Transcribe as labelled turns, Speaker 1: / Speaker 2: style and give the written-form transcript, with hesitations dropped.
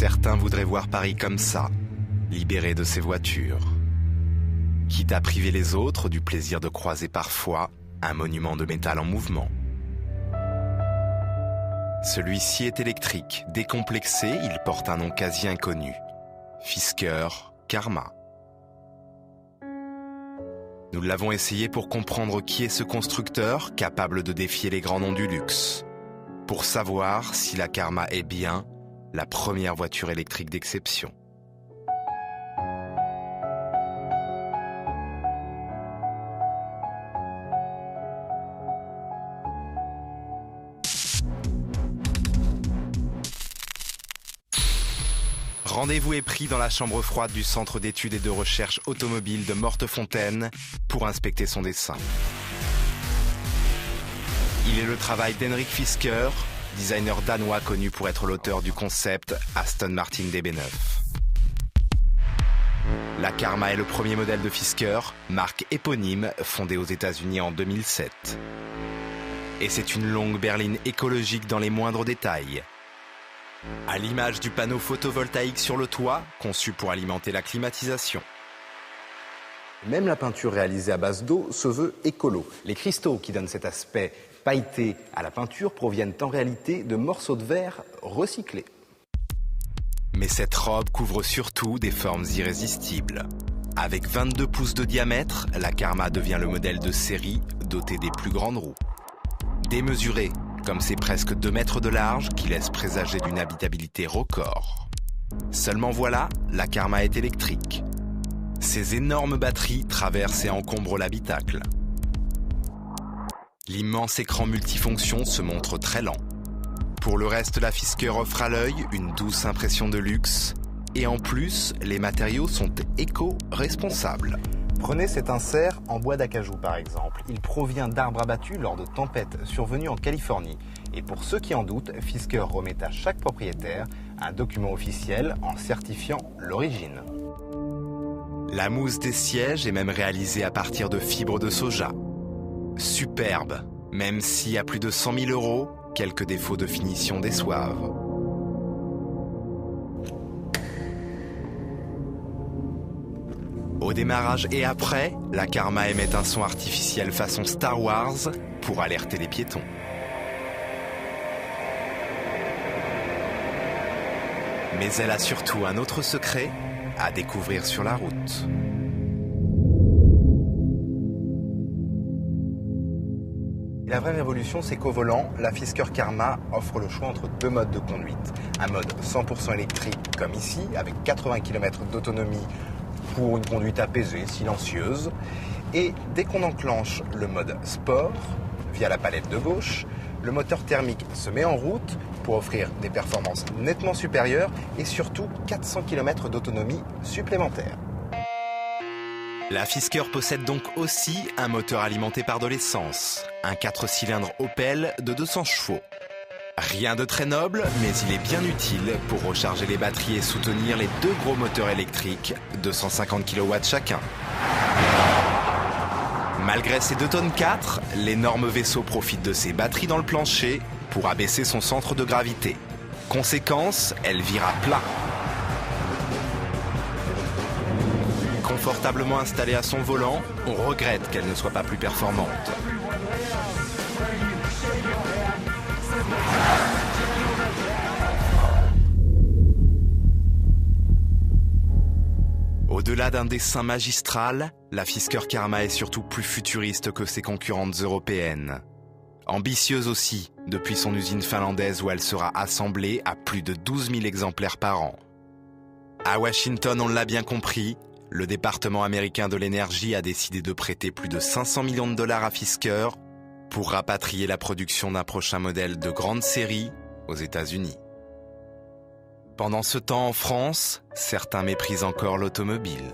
Speaker 1: Certains voudraient voir Paris comme ça, libéré de ses voitures. Quitte à priver les autres du plaisir de croiser parfois un monument de métal en mouvement. Celui-ci est électrique. Décomplexé, il porte un nom quasi inconnu. Fisker Karma. Nous l'avons essayé pour comprendre qui est ce constructeur capable de défier les grands noms du luxe. Pour savoir si la Karma est bien la première voiture électrique d'exception. Rendez-vous est pris dans la chambre froide du Centre d'études et de recherche automobile de Mortefontaine pour inspecter son dessin. Il est le travail d'Henrik Fisker, designer danois connu pour être l'auteur du concept Aston Martin DB9. La Karma est le premier modèle de Fisker, marque éponyme fondée aux États-Unis en 2007. Et c'est une longue berline écologique dans les moindres détails. À l'image du panneau photovoltaïque sur le toit, conçu pour alimenter la climatisation.
Speaker 2: Même la peinture réalisée à base d'eau se veut écolo. Les cristaux qui donnent cet aspect pailleté à la peinture proviennent en réalité de morceaux de verre recyclés.
Speaker 1: Mais cette robe couvre surtout des formes irrésistibles. Avec 22 pouces de diamètre, la Karma devient le modèle de série doté des plus grandes roues. Démesurée, comme ses presque 2 mètres de large qui laissent présager d'une habitabilité record. Seulement voilà, la Karma est électrique. Ses énormes batteries traversent et encombrent l'habitacle. L'immense écran multifonction se montre très lent. Pour le reste, la Fisker offre à l'œil une douce impression de luxe. Et en plus, les matériaux sont éco-responsables.
Speaker 2: Prenez cet insert en bois d'acajou par exemple. Il provient d'arbres abattus lors de tempêtes survenues en Californie. Et pour ceux qui en doutent, Fisker remet à chaque propriétaire un document officiel en certifiant l'origine.
Speaker 1: La mousse des sièges est même réalisée à partir de fibres de soja. Superbe, même si à plus de 100 000 €, quelques défauts de finition déçoivent. Au démarrage et après, la Karma émet un son artificiel façon Star Wars pour alerter les piétons. Mais elle a surtout un autre secret à découvrir sur la route.
Speaker 2: La vraie révolution, c'est qu'au volant, la Fisker Karma offre le choix entre 2 modes de conduite. Un mode 100% électrique, comme ici, avec 80 km d'autonomie pour une conduite apaisée, silencieuse. Et dès qu'on enclenche le mode sport, via la palette de gauche, le moteur thermique se met en route pour offrir des performances nettement supérieures et surtout 400 km d'autonomie supplémentaire.
Speaker 1: La Fisker possède donc aussi un moteur alimenté par de l'essence, un 4 cylindres Opel de 200 chevaux. Rien de très noble, mais il est bien utile pour recharger les batteries et soutenir les 2 gros moteurs électriques de 150 kW chacun. Malgré ses 2 tonnes 4, l'énorme vaisseau profite de ses batteries dans le plancher pour abaisser son centre de gravité. Conséquence, elle vire à plat. Confortablement installée à son volant, on regrette qu'elle ne soit pas plus performante. Au-delà d'un dessin magistral, la Fisker Karma est surtout plus futuriste que ses concurrentes européennes. Ambitieuse aussi, depuis son usine finlandaise où elle sera assemblée à plus de 12 000 exemplaires par an. À Washington, on l'a bien compris, le département américain de l'énergie a décidé de prêter plus de 500 millions de dollars à Fisker pour rapatrier la production d'un prochain modèle de grande série aux États-Unis. Pendant ce temps, en France, certains méprisent encore l'automobile.